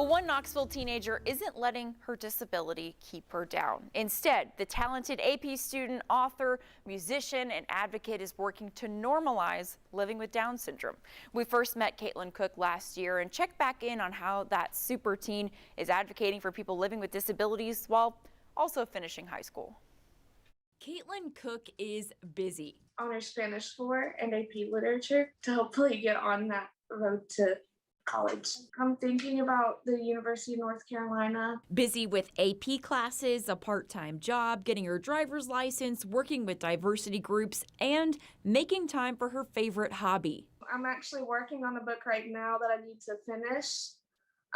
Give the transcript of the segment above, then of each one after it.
But one Knoxville teenager isn't letting her disability keep her down. Instead, the talented AP student, author, musician, and advocate is working to normalize living with Down syndrome. We first met Katelyn Cook last year and checked back in on how that super teen is advocating for people living with disabilities while also finishing high school. Katelyn Cook is busy. Honors Spanish 4 and AP Literature to hopefully get on that road to college. I'm thinking about the University of North Carolina. Busy with AP classes, a part-time job, getting her driver's license, working with diversity groups, and making time for her favorite hobby. I'm actually working on a book right now that I need to finish.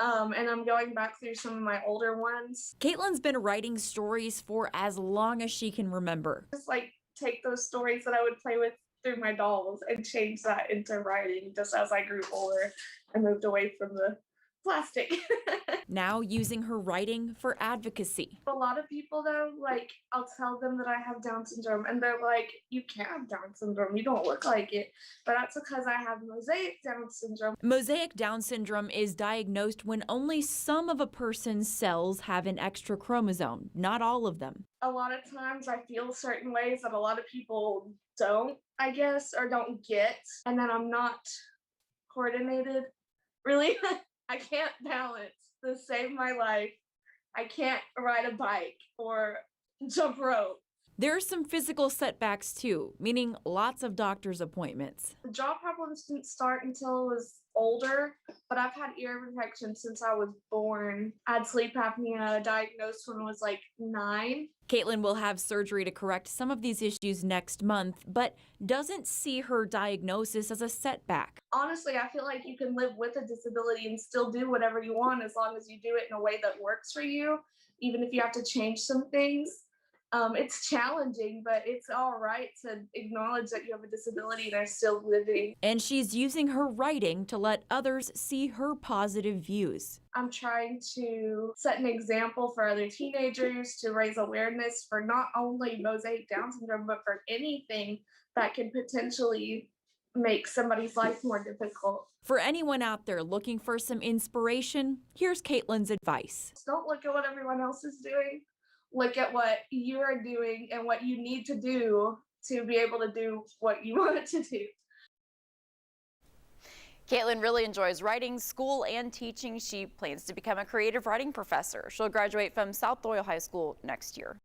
And I'm going back through some of my older ones. Katelyn's been writing stories for as long as she can remember. Just like take those stories that I would play with through my dolls and change that into writing just as I grew older and moved away from the plastic. Now using her writing for advocacy. A lot of people though, like I'll tell them that I have Down syndrome and they're like, you can't have Down syndrome, you don't look like it. But that's because I have Mosaic Down syndrome. Mosaic Down syndrome is diagnosed when only some of a person's cells have an extra chromosome, not all of them. A lot of times I feel certain ways that a lot of people don't, I guess, or don't get. And then I'm not coordinated, really. I can't balance to save my life. I can't ride a bike or jump rope. There are some physical setbacks too, meaning lots of doctor's appointments. The jaw problems didn't start until I was older, but I've had ear infection since I was born. I had sleep apnea diagnosed when I was like 9. Katelyn will have surgery to correct some of these issues next month, but doesn't see her diagnosis as a setback. Honestly, I feel like you can live with a disability and still do whatever you want as long as you do it in a way that works for you, even if you have to change some things. It's challenging, but it's all right to acknowledge that you have a disability and are still living. And she's using her writing to let others see her positive views. I'm trying to set an example for other teenagers to raise awareness for not only Mosaic Down syndrome, but for anything that can potentially make somebody's life more difficult. For anyone out there looking for some inspiration, here's Katelyn's advice. Don't look at what everyone else is doing. Look at what you are doing and what you need to do to be able to do what you want to do. Katelyn really enjoys writing, school, and teaching. She plans to become a creative writing professor. She'll graduate from South Doyle High School next year.